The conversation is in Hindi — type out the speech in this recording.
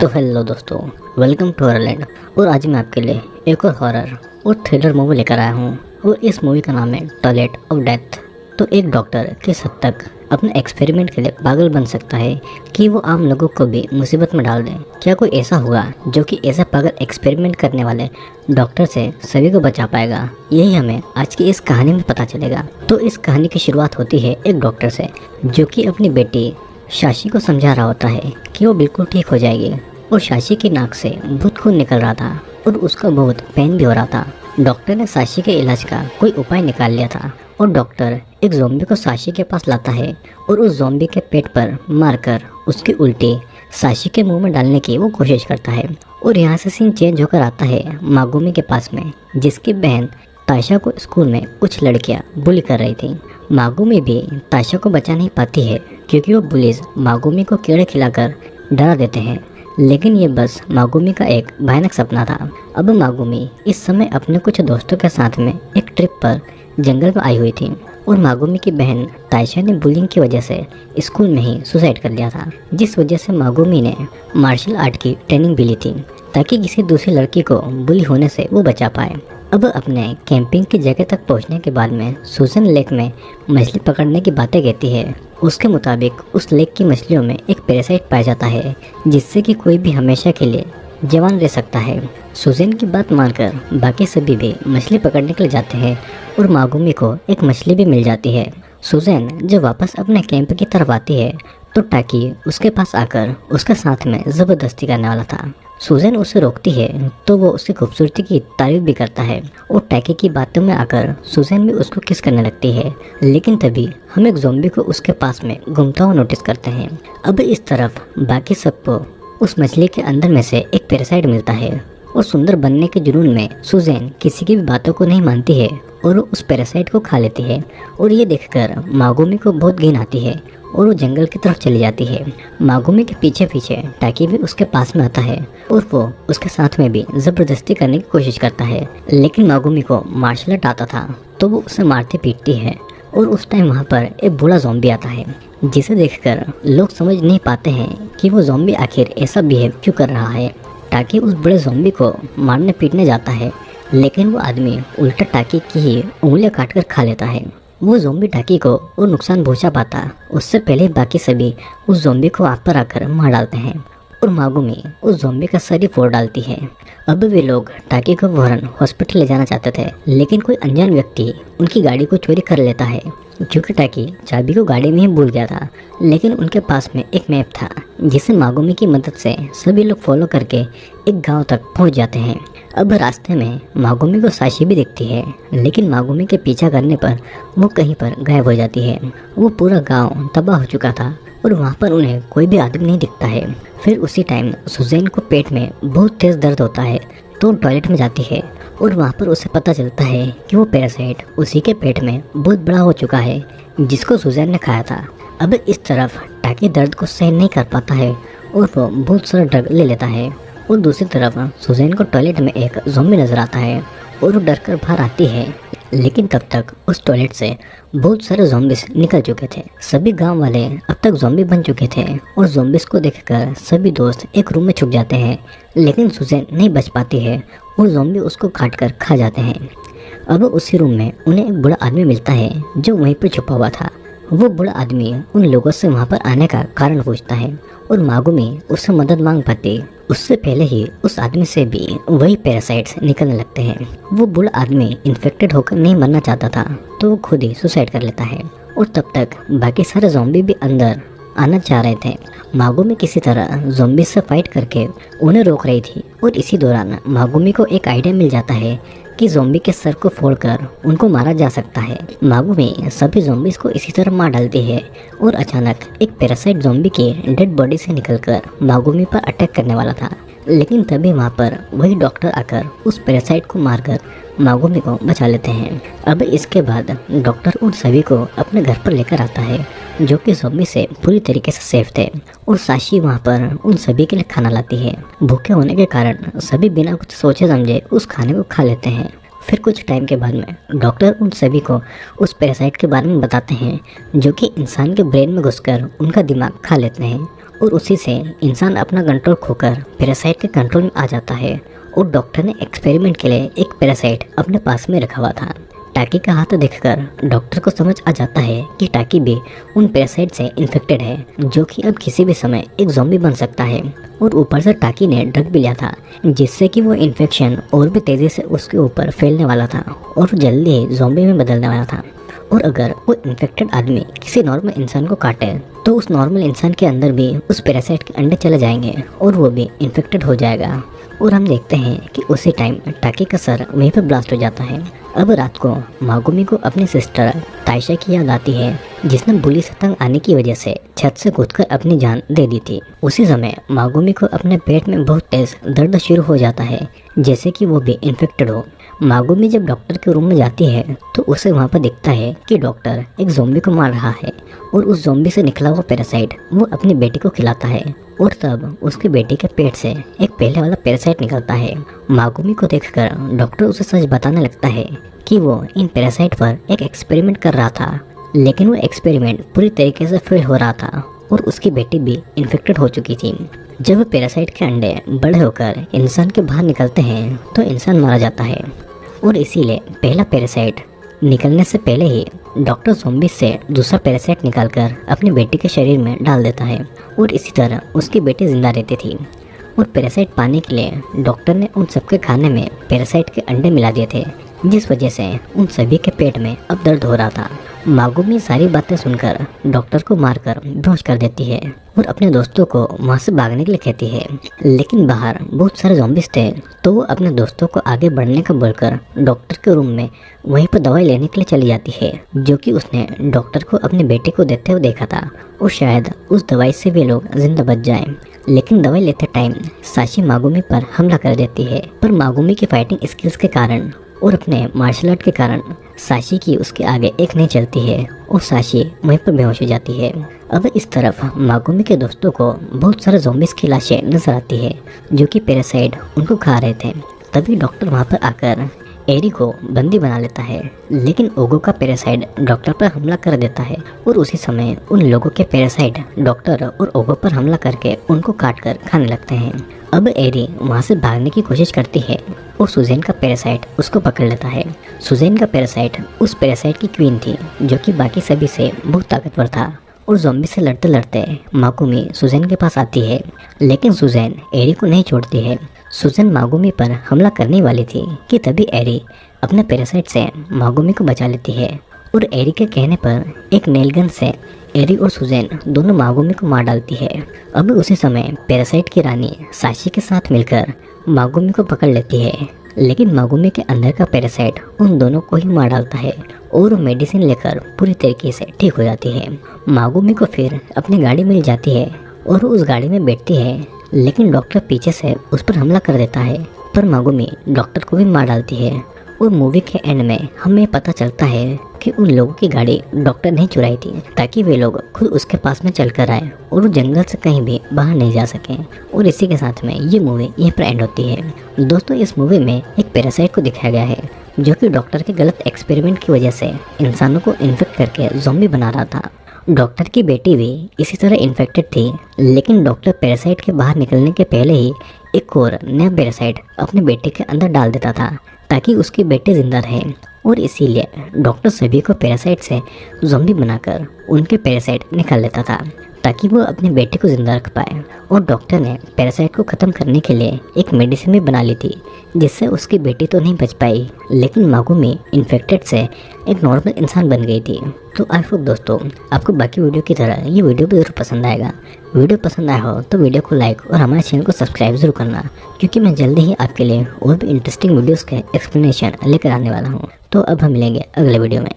तो हेलो दोस्तों, वेलकम टू हॉररलैंड। और आज मैं आपके लिए एक और हॉरर और थ्रिलर मूवी लेकर आया हूँ और इस मूवी का नाम है टॉयलेट ऑफ डेथ। तो एक डॉक्टर किस हद तक अपने एक्सपेरिमेंट के लिए पागल बन सकता है कि वो आम लोगों को भी मुसीबत में डाल दे। क्या कोई ऐसा होगा जो कि ऐसा पागल एक्सपेरिमेंट करने वाले डॉक्टर से सभी को बचा पाएगा? यही हमें आज की इस कहानी में पता चलेगा। तो इस कहानी की शुरुआत होती है एक डॉक्टर से जो कि अपनी बेटी शाशी को समझा रहा होता है कि वो बिल्कुल ठीक हो जाएगी। और शाशी की नाक से बहुत खून निकल रहा था और उसका बहुत पेन भी हो रहा था। डॉक्टर ने साशी के इलाज का कोई उपाय निकाल लिया था और डॉक्टर एक ज़ॉम्बी को साशी के पास लाता है और उस ज़ॉम्बी के पेट पर मारकर उसकी उल्टी साशी के मुंह में डालने की वो कोशिश करता है। और यहाँ से सीन चेंज होकर आता है मागुमी के पास में, जिसकी बहन ताशा को स्कूल में कुछ लड़कियां बुली कर रही थी। मागुमी भी ताशा को बचा नहीं पाती है क्योंकि वो पुलिस मागुमी को कीड़े खिलाकर डरा देते हैं। लेकिन ये बस मागुमी का एक भयानक सपना था। अब मागुमी इस समय अपने कुछ दोस्तों के साथ में एक ट्रिप पर जंगल में आई हुई थी और मागुमी की बहन ताशा ने बुलिंग की वजह से स्कूल में ही सुसाइड कर लिया था, जिस वजह से मागुमी ने मार्शल आर्ट की ट्रेनिंग भी ली थी ताकि किसी दूसरी लड़की को बुली होने से वो बचा पाए। अब अपने कैंपिंग की जगह तक पहुंचने के बाद में सुजन लेक में मछली पकड़ने की बातें कहती है। उसके मुताबिक उस लेक की मछलियों में एक पैरासाइट पाया जाता है जिससे कि कोई भी हमेशा के लिए जवान रह सकता है। सुजन की बात मानकर बाकी सभी भी मछली पकड़ने के लिए जाते हैं और मागुमी को एक मछली भी मिल जाती है। सुजन जब वापस अपने कैंप की तरफ आती है तो टाकी उसके पास आकर उसके साथ में ज़बरदस्ती करने वाला था। सुजन उसे रोकती है तो वो उसकी खूबसूरती की तारीफ भी करता है और टैकी की बातों में आकर सुजन भी उसको किस करने लगती है। लेकिन तभी हम एक ज़ॉम्बी को उसके पास में घूमता हुआ नोटिस करते हैं। अब इस तरफ बाकी सबको उस मछली के अंदर में से एक पैरासाइट मिलता है और सुंदर बनने के जुनून में सुजैन किसी की भी बातों को नहीं मानती है और वो उस पैरासाइट को खा लेती है। और ये देखकर मागुमी को बहुत घिन आती है और वो जंगल की तरफ चली जाती है। मागुमी के पीछे पीछे टाकी भी उसके पास में आता है और वो उसके साथ में भी ज़बरदस्ती करने की कोशिश करता है। लेकिन मागुमी को मार्शल आर्ट आता था तो वो उसे मारती पीटती है। और उस टाइम वहाँ पर एक बूढ़ा ज़ॉम्बी आता है जिसे देखकर लोग समझ नहीं पाते हैं कि वो ज़ॉम्बी आखिर ऐसा बिहेव क्यों कर रहा है। टाकी उस बड़े ज़ॉम्बी को मारने पीटने जाता है लेकिन वो आदमी उल्टा टाकी की ही उंगलियां काटकर खा लेता है। वो ज़ॉम्बी टाकी को और नुकसान पहुंचा पाता उससे पहले बाकी सभी उस ज़ॉम्बी को आग पर आकर मार डालते हैं और मागुमी उस ज़ॉम्बी का सर ही फोड़ डालती है। अब वे लोग टाकी को फौरन हॉस्पिटल ले जाना चाहते थे लेकिन कोई अनजान व्यक्ति उनकी गाड़ी को चोरी कर लेता है क्योंकि टाकी चाबी को गाड़ी में ही भूल गया था। लेकिन उनके पास में एक मैप था जिसे मागुमी की मदद से सभी लोग फॉलो करके एक गांव तक पहुंच जाते हैं। अब रास्ते में मागुमी को साशी भी दिखती है लेकिन मागुमी के पीछा करने पर वो कहीं पर गायब हो जाती है। वो पूरा गांव तबाह हो चुका था और वहाँ पर उन्हें कोई भी आदमी नहीं दिखता है। फिर उसी टाइम सुजैन को पेट में बहुत तेज़ दर्द होता है तो टॉयलेट में जाती है और वहाँ पर उसे पता चलता है कि वो पैरासाइट उसी के पेट में बहुत बड़ा हो चुका है जिसको सुजैन ने खाया था। अब इस तरफ टाकी दर्द को सहन नहीं कर पाता है और वो बहुत सारा ड्रग ले लेता है। और दूसरी तरफ सुजैन को टॉयलेट में एक ज़ॉम्बी नजर आता है और वो डर कर बाहर आती है। लेकिन तब तक उस टॉयलेट से बहुत सारे ज़ॉम्बीज निकल चुके थे। सभी गांव वाले अब तक ज़ॉम्बी बन चुके थे और ज़ॉम्बीज को देखकर सभी दोस्त एक रूम में छुप जाते हैं। लेकिन सुजैन नहीं बच पाती है और ज़ॉम्बी उसको काट कर खा जाते हैं। अब उसी रूम में उन्हें एक बूढ़ा आदमी मिलता है जो वहीं पर छुपा हुआ था। वो बूढ़ा आदमी उन लोगों से वहाँ पर आने का कारण पूछता है और मागुमी उससे मदद मांग पाती उससे पहले ही उस आदमी से भी वही पैरासाइट्स निकलने लगते हैं। वो बूढ़ा आदमी इन्फेक्टेड होकर नहीं मरना चाहता था तो वो खुद ही सुसाइड कर लेता है और तब तक बाकी सारे ज़ॉम्बी भी अंदर आना चाह रहे थे। मागुमी किसी तरह ज़ॉम्बी से फाइट करके उन्हें रोक रही थी और इसी दौरान मागुमी को एक आइडिया मिल जाता है कि ज़ॉम्बी के सर को फोड़कर उनको मारा जा सकता है। मागुमी सभी ज़ॉम्बीज़ को इसी तरह मार डालती है और अचानक एक पैरासाइट ज़ॉम्बी की डेड बॉडी से निकलकर मागुमी पर अटैक करने वाला था। लेकिन तभी वहाँ पर वही डॉक्टर आकर उस पैरासाइट को मारकर मागुमी को बचा लेते हैं। अब इसके बाद डॉक्टर उन सभी को अपने घर पर लेकर आता है जो कि ज़ॉम्बी से पूरी तरीके से सेफ थे और साशी वहाँ पर उन सभी के लिए खाना लाती है। भूखे होने के कारण सभी बिना कुछ सोचे समझे उस खाने को खा लेते हैं। फिर कुछ टाइम के बाद में डॉक्टर उन सभी को उस पैरासाइट के बारे में बताते हैं जो कि इंसान के ब्रेन में घुसकर उनका दिमाग खा लेते हैं और उसी से इंसान अपना कंट्रोल खोकर पैरासाइट के कंट्रोल में आ जाता है। और डॉक्टर ने एक्सपेरिमेंट के लिए एक पैरासाइट अपने पास में रखा हुआ था। टाकी का हाथ देखकर डॉक्टर को समझ आ जाता है कि टाकी भी उन पैरासाइट से इन्फेक्टेड है, जो कि अब किसी भी समय एक ज़ॉम्बी बन सकता है। और ऊपर से टाकी ने ड्रग भी लिया था, जिससे कि वो इन्फेक्शन और भी तेज़ी से उसके ऊपर फैलने वाला था और जल्दी ही ज़ॉम्बी में बदलने वाला था। और अगर वो इन्फेक्टेड आदमी किसी नॉर्मल इंसान को काटे तो उस नॉर्मल इंसान के अंदर भी उस पैरासाइट के अंडे चले जाएंगे और वो भी इन्फेक्टेड हो जाएगा। और हम देखते हैं कि उसी टाइम टाकी का सर वहीं पर ब्लास्ट हो जाता है। अब रात को मागुमी को अपनी सिस्टर ताइशा की याद आती है, जिसने बुली से तंग आने की वजह से छत से कूदकर अपनी जान दे दी थी। उसी समय मागुमी को अपने पेट में बहुत तेज दर्द शुरू हो जाता है, जैसे कि वो भी इन्फेक्टेड हो। मागुमी जब डॉक्टर के रूम में जाती है तो उसे वहाँ पर दिखता है कि डॉक्टर एक ज़ॉम्बी को मार रहा है और उस ज़ॉम्बी से निकला हुआ पैरासाइट वो अपनी बेटी को खिलाता है। और तब उसकी बेटी के पेट से एक पहले वाला पैरासाइट निकलता है। मागुमी को देखकर डॉक्टर उसे सच बताने लगता है कि वो इन पैरासाइट पर एक एक्सपेरिमेंट कर रहा था, लेकिन वो एक्सपेरिमेंट पूरी तरीके से फेल हो रहा था और उसकी बेटी भी इन्फेक्टेड हो चुकी थी। जब पैरासाइट के अंडे बड़े होकर इंसान के बाहर निकलते हैं तो इंसान मारा जाता है। और इसीलिए पहला पैरासाइट निकलने से पहले ही डॉक्टर ज़ॉम्बी से दूसरा पैरासाइट निकालकर अपनी बेटी के शरीर में डाल देता है और इसी तरह उसकी बेटी जिंदा रहती थी। और पैरासाइट पाने के लिए डॉक्टर ने उन सबके खाने में पैरासाइट के अंडे मिला दिए थे, जिस वजह से उन सभी के पेट में अब दर्द हो रहा था। मागुमी सारी बातें सुनकर डॉक्टर को मारकर बेहोश कर देती है और अपने दोस्तों को वहाँ से भागने के लिए कहती है, लेकिन बाहर बहुत सारे ज़ॉम्बीज़ थे तो वो अपने दोस्तों को आगे बढ़ने का बोलकर डॉक्टर के रूम में वहीं पर दवाई लेने के लिए चली जाती है, जो कि उसने डॉक्टर को अपनी बेटी को देते हुए देखा था और शायद उस दवाई से वे लोग जिंदा बच जाएं। लेकिन दवाई लेते टाइम साशी मागुमी पर हमला कर देती है, पर मागुमी की फाइटिंग स्किल्स के कारण और अपने मार्शल आर्ट के कारण साशी की उसके आगे एक नहीं चलती है और साशी वहीं पर बेहोश हो जाती है। अब इस तरफ मागुमी के दोस्तों को बहुत सारे ज़ॉम्बीज़ की लाशें नजर आती है, जो कि पैरासाइट उनको खा रहे थे। तभी डॉक्टर वहाँ पर आकर एरी को बंदी बना लेता है, लेकिन ओगो का पैरासाइट डॉक्टर पर हमला कर देता है और उसी समय उन लोगों के पैरासाइट डॉक्टर और ओगो पर हमला करके उनको काट कर खाने लगते हैं। अब एरी वहाँ से भागने की कोशिश करती है और सुजैन का पैरासाइट उसको पकड़ लेता है। सुजैन का पैरासाइट उस पैरासाइट की क्वीन थी, जो कि बाकी सभी से बहुत ताकतवर था। और ज़ॉम्बी से लड़ते लड़ते मागुमी सुजैन के पास आती है, लेकिन सुजैन एरी को नहीं छोड़ती है। सुजैन मागुमी पर हमला करने वाली थी कि तभी एरी अपने पैरासाइट से मागुमी को बचा लेती है और एरी के कहने पर एक नेल गन से एरी और सुजैन दोनों मागुमी को मार डालती है। अब उसी समय पैरासाइट की रानी साशी के साथ मिलकर मागुमी को पकड़ लेती है, लेकिन मागुमी के अंदर का पैरासाइट उन दोनों को ही मार डालता है और वो मेडिसिन लेकर पूरी तरीके से ठीक हो जाती है। मागुमी को फिर अपनी गाड़ी मिल जाती है और वो उस गाड़ी में बैठती है, लेकिन डॉक्टर पीछे से उस पर हमला कर देता है, पर मागुमी डॉक्टर को भी मार डालती है। और मूवी के एंड में हमें पता चलता है कि उन लोगों की गाड़ी डॉक्टर ने चुराई थी, ताकि वे लोग खुद उसके पास में चलकर आए और वो जंगल से कहीं भी बाहर नहीं जा सकें। और इसी के साथ में ये मूवी यहीं पर एंड होती है। दोस्तों, इस मूवी में एक पैरासाइट को दिखाया गया है, जो कि डॉक्टर के गलत एक्सपेरिमेंट की वजह से इंसानों को इन्फेक्ट करके ज़ॉम्बी बना रहा था। डॉक्टर की बेटी भी इसी तरह इन्फेक्टेड थी, लेकिन डॉक्टर पैरासाइट के बाहर निकलने के पहले ही एक और नया पैरासाइट अपने बेटे के अंदर डाल देता था, ताकि उसकी बेटी जिंदा रहे। और इसीलिए डॉक्टर सभी को पैरासाइट से ज़ॉम्बी बनाकर उनके पैरासाइट निकाल लेता था, ताकि वो अपने बेटे को जिंदा रख पाए। और डॉक्टर ने पैरासाइट को ख़त्म करने के लिए एक मेडिसिन भी बना ली थी, जिससे उसकी बेटी तो नहीं बच पाई, लेकिन मागुमी इन्फेक्टेड से एक नॉर्मल इंसान बन गई थी। तो आई होप दोस्तों आपको बाकी वीडियो की तरह ये वीडियो भी ज़रूर पसंद आएगा। वीडियो पसंद आया हो तो वीडियो को लाइक और हमारे चैनल को सब्सक्राइब ज़रूर करना, क्योंकि मैं जल्दी ही आपके लिए और भी इंटरेस्टिंग वीडियोज़ के एक्सप्लेनेशन लेकर आने वाला हूँ। तो अब हम मिलेंगे अगले वीडियो में।